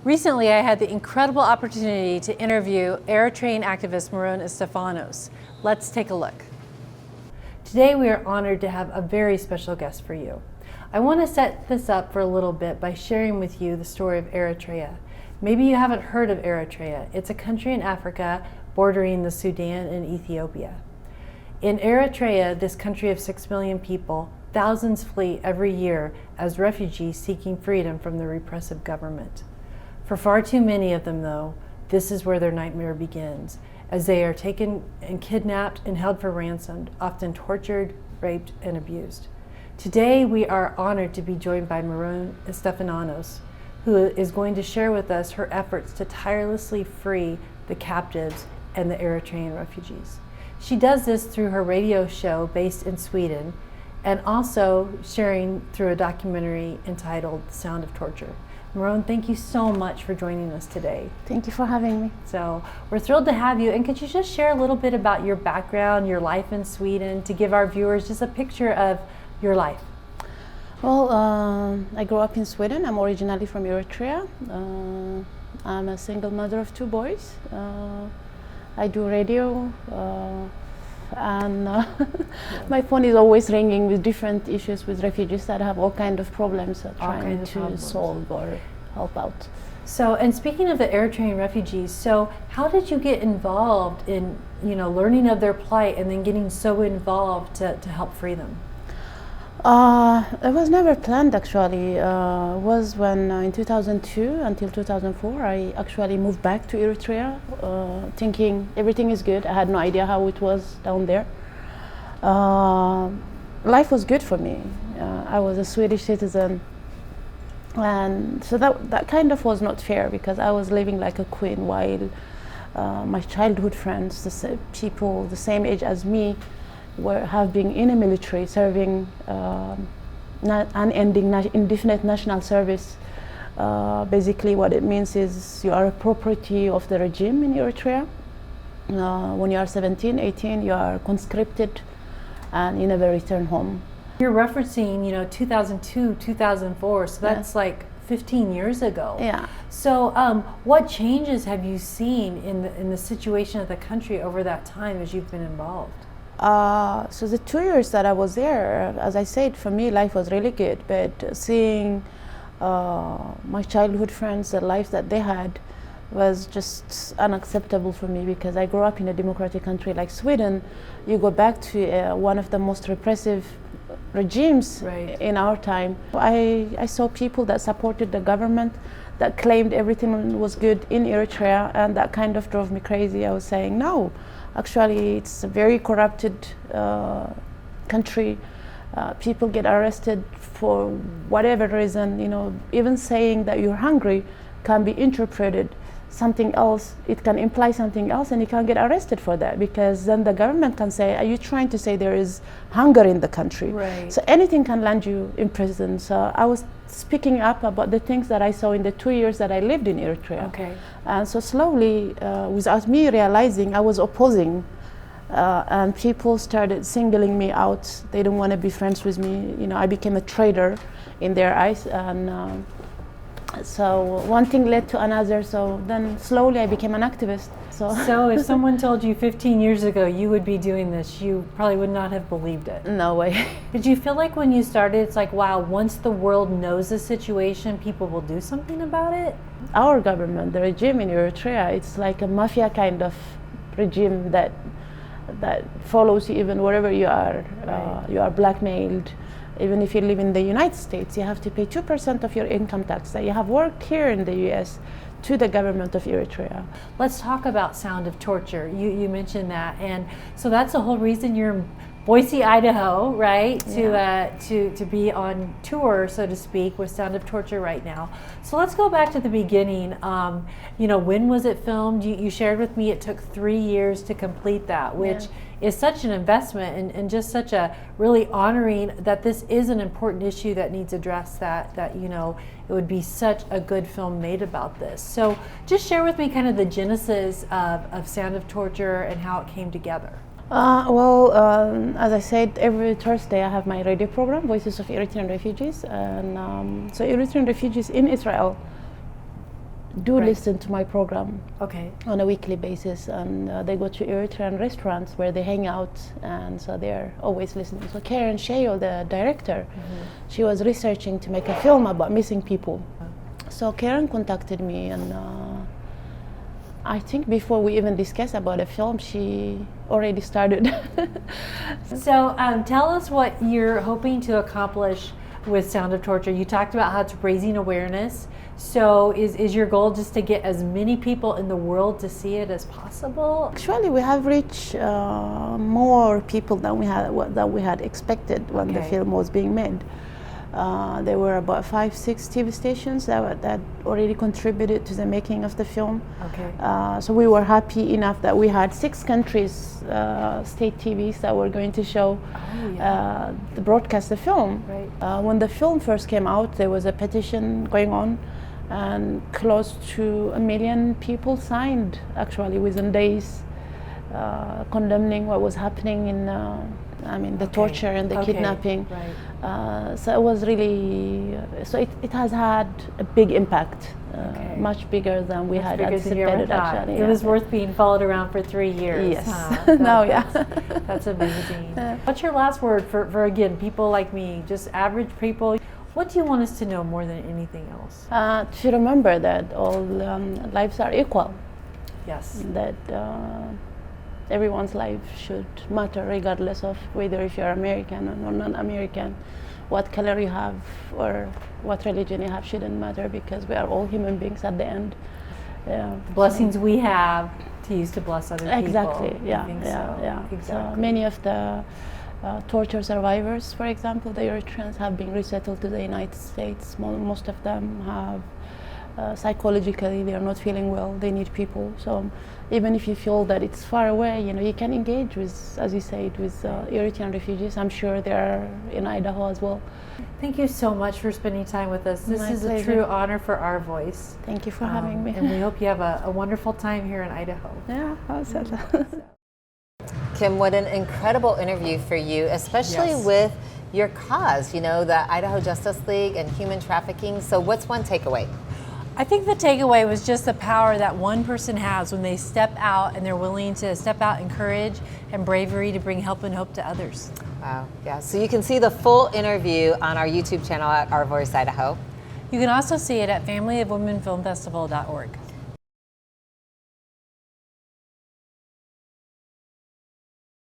Recently, I had the incredible opportunity to interview Eritrean activist Meron Estefanos. Let's take a look. Today, we are honored to have a very special guest for you. I want to set this up for a little bit by sharing with you the story of Eritrea. Maybe you haven't heard of Eritrea. It's a country in Africa bordering the Sudan and Ethiopia. In Eritrea, this country of 6 million people, thousands flee every year as refugees seeking freedom from the repressive government. For far too many of them, though, this is where their nightmare begins, as they are taken and kidnapped and held for ransom, often tortured, raped, and abused. Today, we are honored to be joined by Meron Estefanos, who is going to share with us her efforts to tirelessly free the captives and the Eritrean refugees. She does this through her radio show based in Sweden, and also sharing through a documentary entitled The Sound of Torture. Meron, thank you so much for joining us today. Thank you for having me. So we're thrilled to have you. And could you just share a little bit about your background, your life in Sweden, to give our viewers just a picture of your life? Well, I grew up in Sweden. I'm originally from Eritrea. I'm a single mother of 2 boys. I do radio, and my phone is always ringing with different issues with refugees that have all kinds of problems trying to solve or help out. So, and speaking of the Eritrean refugees, so how did you get involved in, learning of their plight and then getting so involved to help free them? It was never planned, actually. It was when in 2002 until 2004 I actually moved back to Eritrea, thinking everything is good. I had no idea how it was down there. Life was good for me. I was a Swedish citizen, and so that kind of was not fair, because I was living like a queen while my childhood friends, people the same age as me, have been in the military, serving unending indefinite national service. Basically what it means is you are a property of the regime in Eritrea. When you are 17, 18, you are conscripted and you never return home. You're referencing, 2002, 2004, so that's like 15 years ago. Yeah. So what changes have you seen in the situation of the country over that time as you've been involved? So the 2 years that I was there, as I said, for me life was really good, but seeing my childhood friends, the life that they had, was just unacceptable for me, because I grew up in a democratic country like Sweden. You go back to one of the most repressive regimes in our time. I saw people that supported the government, that claimed everything was good in Eritrea, and that kind of drove me crazy. I was saying, no, actually it's a very corrupted country. People get arrested for whatever reason. Even saying that you're hungry can be interpreted something else. It can imply something else, and you can get arrested for that, because then the government can say, are you trying to say there is hunger in the country? Right. So anything can land you in prison. So I was speaking up about the things that I saw in the 2 years that I lived in Eritrea. Okay. And so slowly, without me realizing, I was opposing, and people started singling me out. They didn't want to be friends with me. I became a traitor in their eyes, and so one thing led to another. So then slowly I became an activist. So if someone told you 15 years ago you would be doing this, you probably would not have believed it. No way. Did you feel like when you started, it's like, wow, once the world knows the situation, people will do something about it? Our government, the regime in Eritrea, it's like a mafia kind of regime that follows you even wherever you are. Right. You are blackmailed. Even if you live in the United States, you have to pay 2% of your income tax that you have worked here in the US to the government of Eritrea. Let's talk about Sound of Torture. You mentioned that, and so that's the whole reason you're in Boise, Idaho, right? Yeah. To be on tour, so to speak, with Sound of Torture right now. So let's go back to the beginning. When was it filmed? You shared with me it took 3 years to complete that, which is such an investment, and just such a really honoring that this is an important issue that needs addressed, that it would be such a good film made about this. So just share with me kind of the genesis of Sound of Torture and how it came together. As I said, every Thursday I have my radio program, Voices of Eritrean Refugees. And so Eritrean refugees in Israel do Right. listen to my program Okay. on a weekly basis, and they go to Eritrean restaurants where they hang out, and so they're always listening. So Keren Shayo, the director, she was researching to make a film about missing people. So Keren contacted me, and I think before we even discussed about a film, she already started. So tell us what you're hoping to accomplish with Sound of Torture. You talked about how it's raising awareness. So is your goal just to get as many people in the world to see it as possible? Actually, we have reached more people than we had expected when the Okay. film was being made. There were about 5-6 TV stations that already contributed to the making of the film. Okay. So we were happy enough that we had 6 countries, state TVs that were going to show the broadcast the film. Right. When the film first came out, there was a petition going on, and close to 1 million people signed actually within days, condemning what was happening in the torture and the kidnapping. Right. So it was really, so it has had a big impact, much bigger than we had anticipated actually. It was worth being followed around for 3 years. Yes. Huh? No, That's amazing. What's your last word for again, people like me, just average people? What do you want us to know more than anything else? To remember that all lives are equal. Yes. That everyone's life should matter regardless of whether if you're American or non-American, what color you have or what religion you have shouldn't matter, because we are all human beings at the end. The blessings we have to use to bless other people. Exactly, yeah, I think yeah, so. yeah. Exactly. So many of the torture survivors, for example, the Eritreans have been resettled to the United States. Most of them have psychologically they are not feeling well, they need people. So even if you feel that it's far away, you can engage with, as you said, with Eritrean refugees. I'm sure they are in Idaho as well. Thank you so much for spending time with us. This My is pleasure. a true honor for our voice. Thank you for having me. And we hope you have a wonderful time here in Idaho. Yeah, how's that? Kim, what an incredible interview for you, especially Yes. with your cause, the Idaho Justice League and human trafficking. So what's one takeaway? I think the takeaway was just the power that one person has when they step out and they're willing to step out in courage and bravery to bring help and hope to others. Wow, yeah. So you can see the full interview on our YouTube channel at Our Voice Idaho. You can also see it at familyofwomenfilmfestival.org.